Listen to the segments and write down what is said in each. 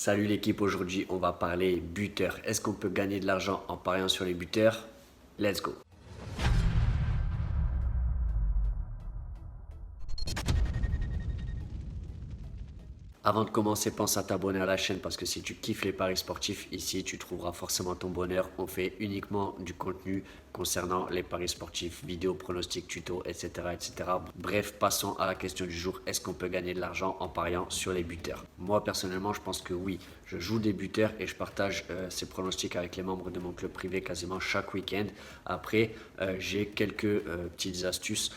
Salut l'équipe, aujourd'hui on va parler buteurs. Est-ce qu'on peut gagner de l'argent en pariant sur les buteurs? Let's go! Avant de commencer, pense à t'abonner à la chaîne parce que si tu kiffes les paris sportifs, ici tu trouveras forcément ton bonheur. On fait uniquement du contenu concernant les paris sportifs, vidéos, pronostics, tutos, etc., etc. Bref, passons à la question du jour. Est-ce qu'on peut gagner de l'argent en pariant sur les buteurs? Moi, personnellement, je pense que oui. Je joue des buteurs et je partage ces pronostics avec les membres de mon club privé quasiment chaque week-end. Après, j'ai quelques petites astuces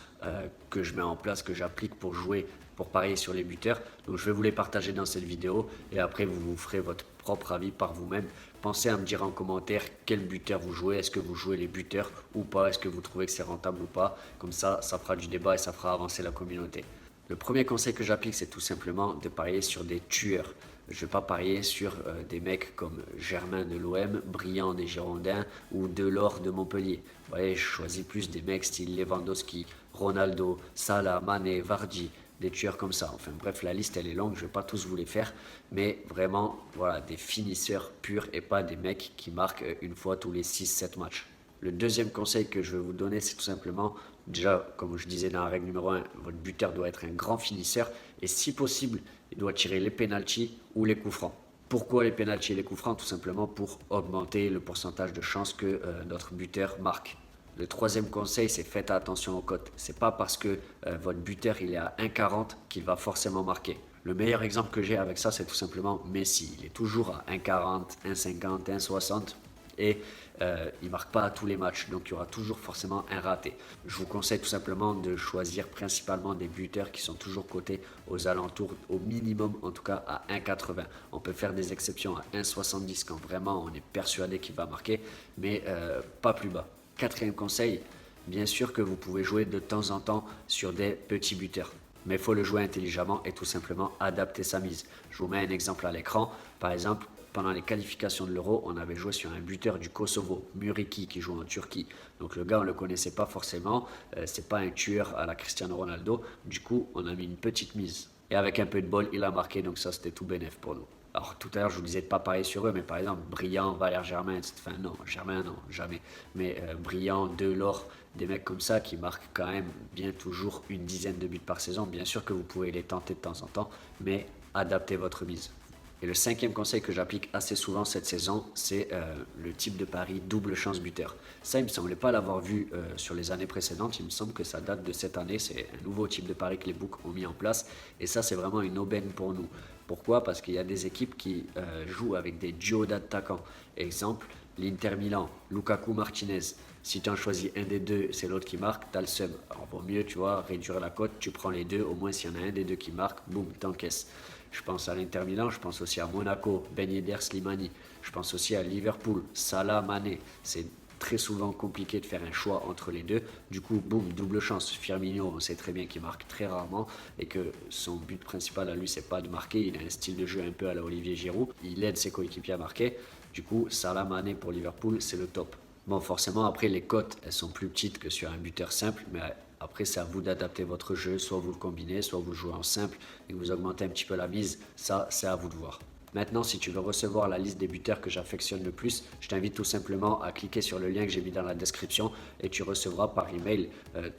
que je mets en place, que j'applique pour parier sur les buteurs. Donc je vais vous les partager dans cette vidéo et après vous vous ferez votre propre avis par vous-même. Pensez à me dire en commentaire quel buteur vous jouez. Est-ce que vous jouez les buteurs ou pas? Est-ce que vous trouvez que c'est rentable ou pas? Comme ça fera du débat et ça fera avancer la communauté. Le premier conseil que j'applique, c'est tout simplement de parier sur des tueurs. Je ne vais pas parier sur des mecs comme Germain de l'OM, Briand des Girondins ou Delors de Montpellier. Vous voyez, je choisis plus des mecs style Lewandowski, Ronaldo, Salah, Mané, Vardy, des tueurs comme ça. Enfin bref, la liste elle est longue, je ne vais pas tous vous les faire, mais vraiment, voilà, des finisseurs purs et pas des mecs qui marquent une fois tous les 6-7 matchs. Le deuxième conseil que je vais vous donner, c'est tout simplement, déjà, comme je disais dans la règle numéro 1, votre buteur doit être un grand finisseur et si possible, il doit tirer les pénaltys ou les coups francs. Pourquoi les pénaltys et les coups francs? Tout simplement pour augmenter le pourcentage de chances que notre buteur marque. Le troisième conseil, c'est faites attention aux cotes. C'est pas parce que votre buteur il est à 1,40 qu'il va forcément marquer. Le meilleur exemple que j'ai avec ça, c'est tout simplement Messi. Il est toujours à 1,40, 1,50, 1,60 et il ne marque pas à tous les matchs. Donc il y aura toujours forcément un raté. Je vous conseille tout simplement de choisir principalement des buteurs qui sont toujours cotés aux alentours, au minimum en tout cas à 1,80. On peut faire des exceptions à 1,70 quand vraiment on est persuadé qu'il va marquer, mais pas plus bas. Quatrième conseil, bien sûr que vous pouvez jouer de temps en temps sur des petits buteurs. Mais il faut le jouer intelligemment et tout simplement adapter sa mise. Je vous mets un exemple à l'écran. Par exemple, pendant les qualifications de l'Euro, on avait joué sur un buteur du Kosovo, Muriqi, qui joue en Turquie. Donc le gars, on ne le connaissait pas forcément. C'est pas un tueur à la Cristiano Ronaldo. Du coup, on a mis une petite mise. Et avec un peu de bol, il a marqué. Donc ça, c'était tout bénef pour nous. Alors tout à l'heure, je vous disais de ne pas parier sur eux, mais par exemple, Briand, Valère Germain, enfin non, Germain non, jamais. Mais Briand, Delors, des mecs comme ça qui marquent quand même bien toujours une dizaine de buts par saison. Bien sûr que vous pouvez les tenter de temps en temps, mais adaptez votre mise. Et le cinquième conseil que j'applique assez souvent cette saison, c'est le type de pari double chance buteur. Ça, il ne me semblait pas l'avoir vu sur les années précédentes. Il me semble que ça date de cette année. C'est un nouveau type de pari que les books ont mis en place. Et ça, c'est vraiment une aubaine pour nous. Pourquoi? Parce qu'il y a des équipes qui jouent avec des duos d'attaquants. Exemple, l'Inter Milan, Lukaku Martinez. Si tu en choisis un des deux, c'est l'autre qui marque, tu as le seum. Alors vaut mieux, tu vois, réduire la cote, tu prends les deux, au moins s'il y en a un des deux qui marque, boum, t'encaisses. Je pense à l'Inter Milan, je pense aussi à Monaco, Ben Yedder Slimani. Je pense aussi à Liverpool, Salah, Mané. C'est très souvent compliqué de faire un choix entre les deux. Du coup, boum, double chance. Firmino, on sait très bien qu'il marque très rarement et que son but principal à lui, c'est pas de marquer. Il a un style de jeu un peu à la Olivier Giroud. Il aide ses coéquipiers à marquer. Du coup, Salah, Mané pour Liverpool, c'est le top. Bon, forcément, après, les cotes, elles sont plus petites que sur un buteur simple, mais après, c'est à vous d'adapter votre jeu. Soit vous le combinez, soit vous le jouez en simple et vous augmentez un petit peu la mise. Ça, c'est à vous de voir. Maintenant, si tu veux recevoir la liste des buteurs que j'affectionne le plus, je t'invite tout simplement à cliquer sur le lien que j'ai mis dans la description et tu recevras par email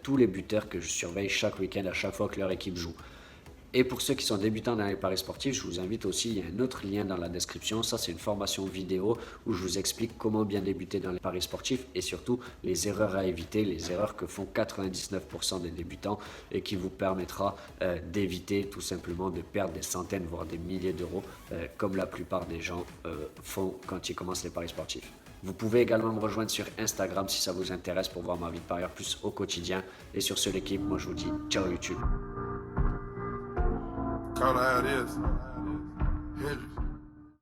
tous les buteurs que je surveille chaque week-end à chaque fois que leur équipe joue. Et pour ceux qui sont débutants dans les paris sportifs, je vous invite aussi, il y a un autre lien dans la description. Ça, c'est une formation vidéo où je vous explique comment bien débuter dans les paris sportifs et surtout les erreurs à éviter, les erreurs que font 99% des débutants et qui vous permettra d'éviter tout simplement de perdre des centaines, voire des milliers d'euros, comme la plupart des gens font quand ils commencent les paris sportifs. Vous pouvez également me rejoindre sur Instagram si ça vous intéresse pour voir ma vie de parieur plus au quotidien. Et sur ce, l'équipe, moi je vous dis ciao YouTube. Call her how it is. Hendrix.